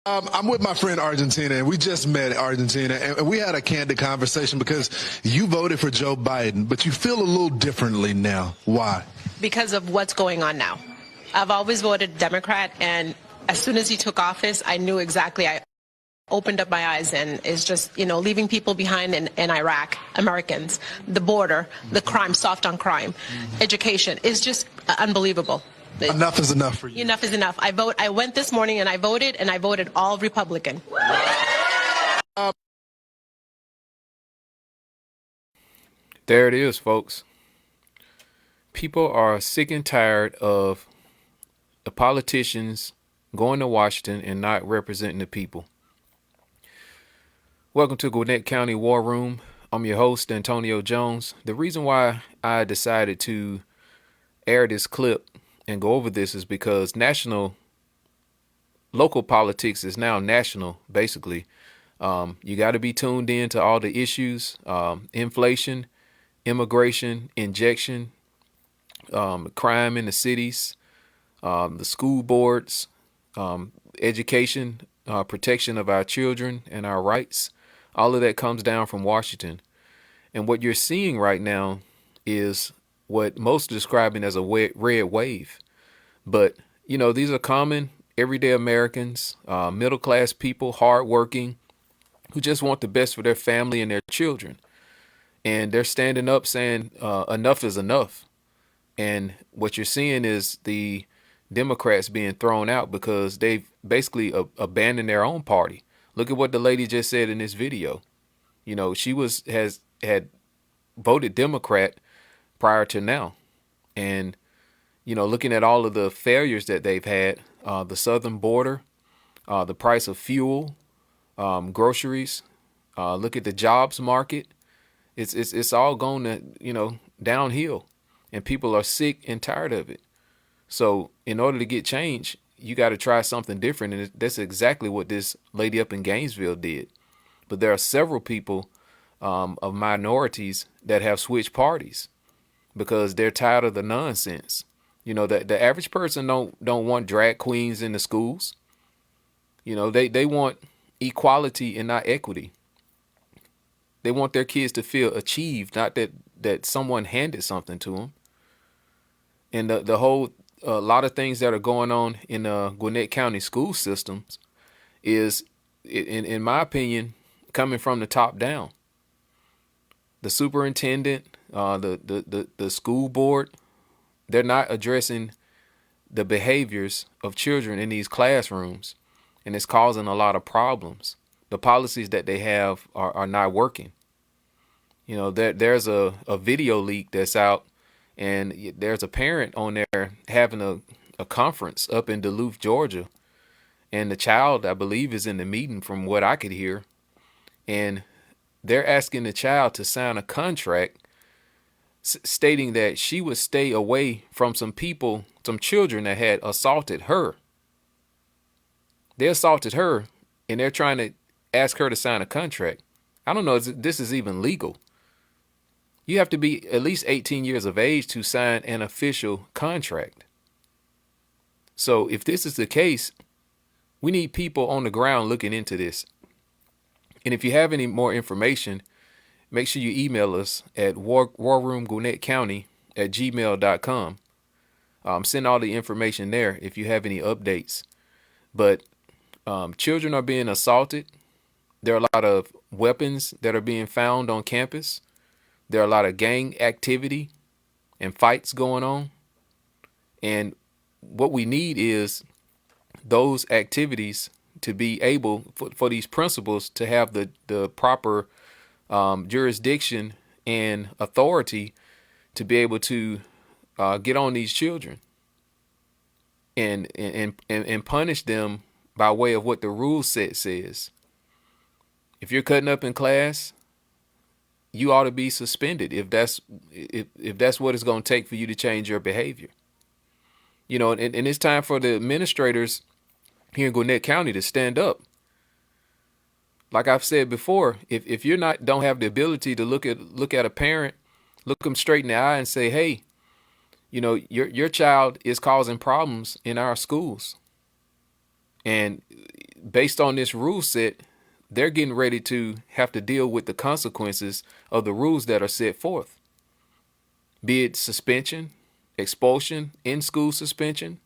I'm with my friend Argentina, and we just met Argentina, and we had a candid conversation because you voted for Joe Biden, but you feel a little differently now. Why? Because of what's going on now. I've always voted Democrat, and as soon as he took office, I knew exactly. I opened up my eyes, and it's just, leaving people behind in Iraq, Americans, the border, the crime, soft on crime, education is just unbelievable. Enough is enough for you. Enough is enough. I went this morning and I voted all Republican. There it is, folks. People are sick and tired of the politicians going to Washington and not representing the people. Welcome to Gwinnett County War Room. I'm your host, Antonio Jones. The reason why I decided to air this clip and go over this is because local politics is now national, basically. You got to be tuned in to all the issues, inflation, immigration, injection, crime in the cities, the school boards, education, protection of our children and our rights. All of that comes down from Washington. And what you're seeing right now is what most are describing as a red wave. But, these are common, everyday Americans, middle-class people, hardworking, who just want the best for their family and their children. And they're standing up saying enough is enough. And what you're seeing is the Democrats being thrown out because they've basically abandoned their own party. Look at what the lady just said in this video. She had voted Democrat prior to now. And, looking at all of the failures that they've had, the southern border, the price of fuel, groceries, look at the jobs market. It's all going to, downhill, and people are sick and tired of it. So in order to get change, you got to try something different. And that's exactly what this lady up in Gainesville did. But there are several people of minorities that have switched parties because they're tired of the nonsense. The average person don't want drag queens in the schools. They want equality and not equity. They want their kids to feel achieved, not that someone handed something to them. And the whole a lot of things that are going on in Gwinnett County school systems is, in my opinion, coming from the top down. The superintendent, the school board, they're not addressing the behaviors of children in these classrooms, and it's causing a lot of problems. The policies that they have are not working. There's a video leak that's out, and there's a parent on there having a conference up in Duluth, Georgia, and the child, I believe, is in the meeting from what I could hear, and they're asking the child to sign a contract stating that she would stay away from some children that had assaulted her. They assaulted her, and they're trying to ask her to sign a contract. I don't know if this is even legal. You have to be at least 18 years of age to sign an official contract. So if this is the case, we need people on the ground looking into this. And if you have any more information, make sure you email us at warroomgwinnettcounty@gmail.com. Send all the information there if you have any updates. But children are being assaulted. There are a lot of weapons that are being found on campus. There are a lot of gang activity and fights going on. And what we need is those activities to be able for these principals to have the proper jurisdiction and authority to be able to get on these children and punish them by way of what the rule set says. If you're cutting up in class, you ought to be suspended if that's what it's going to take for you to change your behavior. And it's time for the administrators here in Gwinnett County to stand up. Like I've said before, if you're don't have the ability to look at a parent, look them straight in the eye and say, hey, your child is causing problems in our schools. And based on this rule set, they're getting ready to have to deal with the consequences of the rules that are set forth, be it suspension, expulsion, in-school suspension,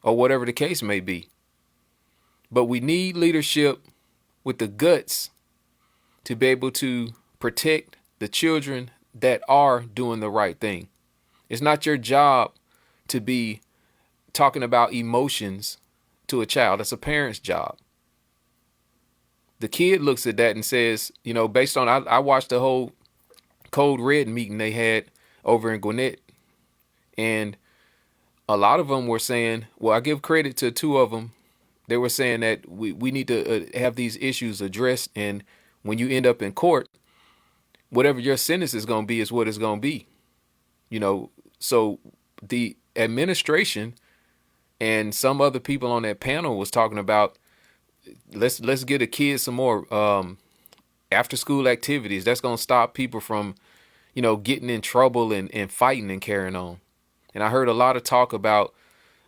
or whatever the case may be. But we need leadership with the guts to be able to protect the children that are doing the right thing. It's not your job to be talking about emotions to a child. That's a parent's job. The kid looks at that and says, based on, I watched the whole Code Red meeting they had over in Gwinnett, and a lot of them were saying, well, I give credit to two of them. They were saying that we need to have these issues addressed, and when you end up in court, whatever your sentence is going to be is what it's going to be. So the administration and some other people on that panel was talking about, let's get the kids some more after school activities. That's going to stop people from, getting in trouble and fighting and carrying on. And I heard a lot of talk about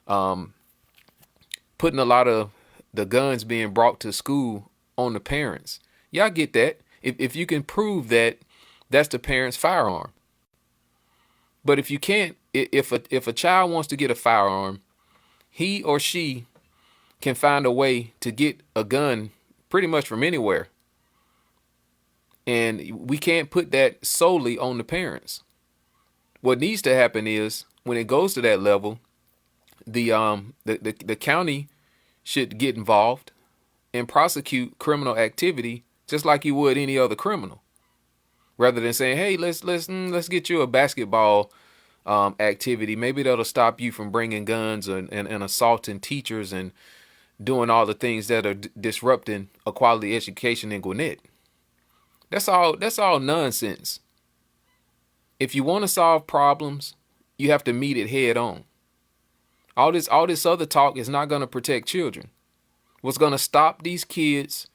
putting a lot of the guns being brought to school on the parents. Yeah, I get that. If you can prove that that's the parent's firearm. But if you can't, if a child wants to get a firearm, he or she can find a way to get a gun pretty much from anywhere. And we can't put that solely on the parents. What needs to happen is when it goes to that level, the county should get involved and prosecute criminal activity just like you would any other criminal. Rather than saying, hey, let's get you a basketball activity. Maybe that'll stop you from bringing guns and assaulting teachers and doing all the things that are disrupting a quality education in Gwinnett. That's all nonsense. If you want to solve problems, you have to meet it head on. All this other talk is not going to protect children. What's going to stop these kids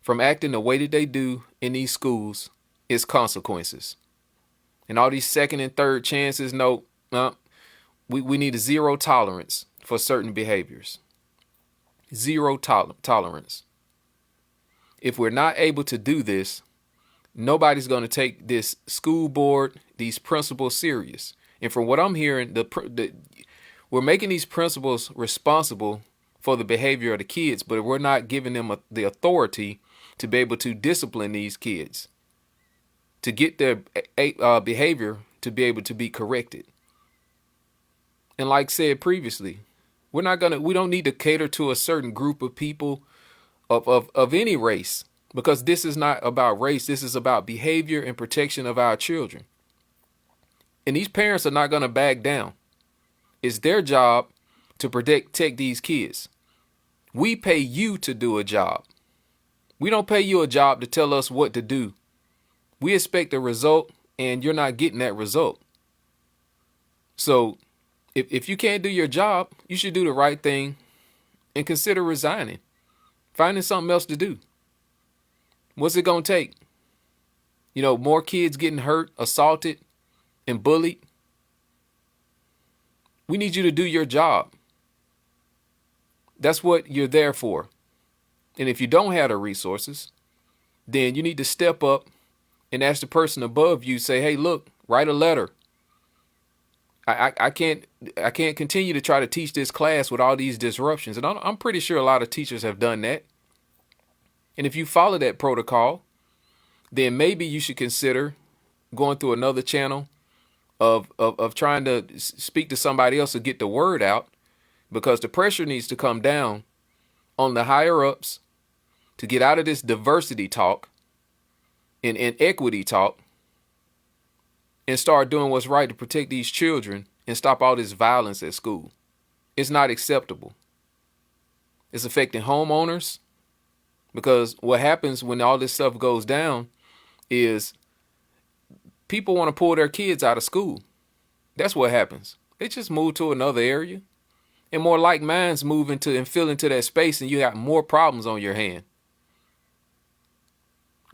from acting the way that they do in these schools is consequences. And all these second and third chances, we need a zero tolerance for certain behaviors. Zero tolerance. If we're not able to do this, nobody's going to take this school board, these principals serious. And from what I'm hearing, we're making these principals responsible for the behavior of the kids, but we're not giving them the authority to be able to discipline these kids, to get their behavior to be able to be corrected. And like said previously, we don't need to cater to a certain group of people of any race, because this is not about race. This is about behavior and protection of our children. And these parents are not going to back down. It's their job to protect these kids. We pay you to do a job. We don't pay you a job to tell us what to do. We expect a result, and you're not getting that result. So if you can't do your job, you should do the right thing and consider resigning, finding something else to do. What's it going to take? More kids getting hurt, assaulted, and bullied. We need you to do your job. That's what you're there for. And if you don't have the resources, then you need to step up and ask the person above you, say, hey, look, write a letter. I can't continue to try to teach this class with all these disruptions. And I'm pretty sure a lot of teachers have done that. And if you follow that protocol, then maybe you should consider going through another channel of trying to speak to somebody else to get the word out, because the pressure needs to come down on the higher ups to get out of this diversity talk and equity talk and start doing what's right to protect these children and stop all this violence at school. It's not acceptable. It's affecting homeowners, because what happens when all this stuff goes down is people want to pull their kids out of school. That's what happens. They just move to another area, and more like minds move into and fill into that space, and you got more problems on your hand.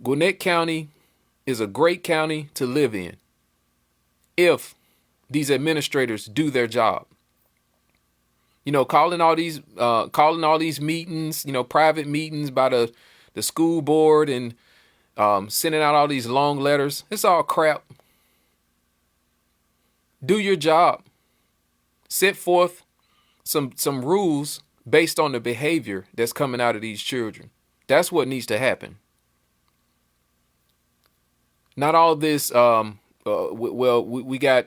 Gwinnett County is a great county to live in if these administrators do their job. calling all these meetings, private meetings by the school board, and sending out all these long letters. It's all crap. Do your job. Set forth some rules based on the behavior that's coming out of these children. That's what needs to happen. Not all this. We got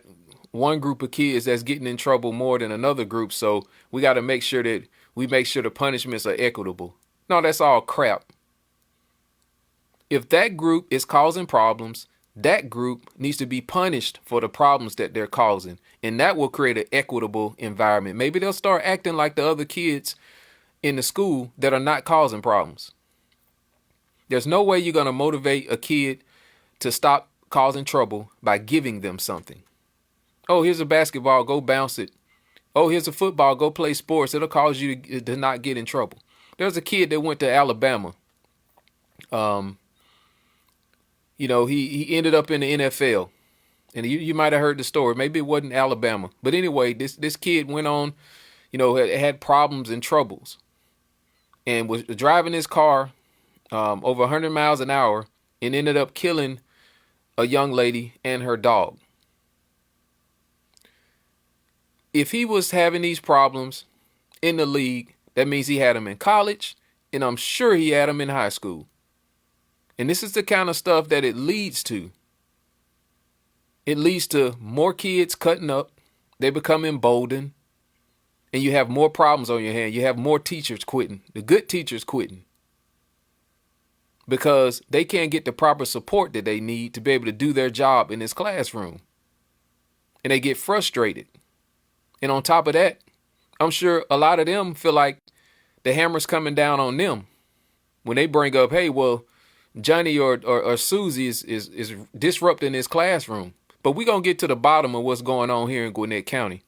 one group of kids that's getting in trouble more than another group, so we got to make sure the punishments are equitable. No, that's all crap. If that group is causing problems, that group needs to be punished for the problems that they're causing, and that will create an equitable environment. Maybe they'll start acting like the other kids in the school that are not causing problems. There's no way you're going to motivate a kid to stop causing trouble by giving them something. Oh, here's a basketball, go bounce it. Oh, here's a football, go play sports. It'll cause you to not get in trouble. There's a kid that went to Alabama. He ended up in the NFL. And you might have heard the story. Maybe it wasn't Alabama. But anyway, this kid went on, had problems and troubles. And was driving his car over 100 miles an hour and ended up killing a young lady and her dog. If he was having these problems in the league, that means he had them in college, and I'm sure he had them in high school. And this is the kind of stuff that it leads to. It leads to more kids cutting up. They become emboldened. And you have more problems on your hand. You have more teachers quitting. The good teachers quitting. Because they can't get the proper support that they need to be able to do their job in this classroom. And they get frustrated. And on top of that, I'm sure a lot of them feel like the hammer's coming down on them when they bring up, hey, well, Johnny or Susie is disrupting this classroom. But we're going to get to the bottom of what's going on here in Gwinnett County.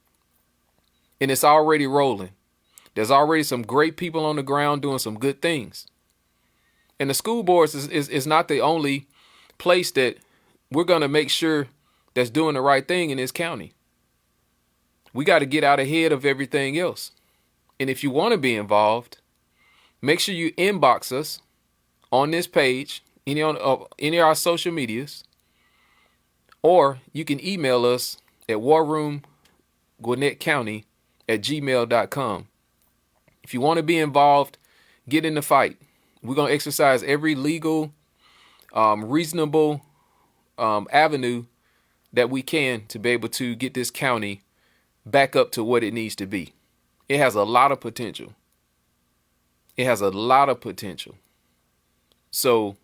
And it's already rolling. There's already some great people on the ground doing some good things. And the school boards is not the only place that we're going to make sure that's doing the right thing in this county. We got to get out ahead of everything else. And if you want to be involved, make sure you inbox us on this page, any of our social medias, or you can email us at warroomgwinnettcounty@gmail.com. If you want to be involved, get in the fight. We're going to exercise every legal, reasonable avenue that we can to be able to get this county back up to what it needs to be. It has a lot of potential. It has a lot of potential. So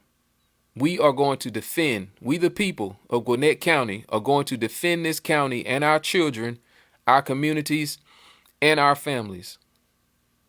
we are going to defend, we the people of Gwinnett County are going to defend this county and our children, our communities, and our families.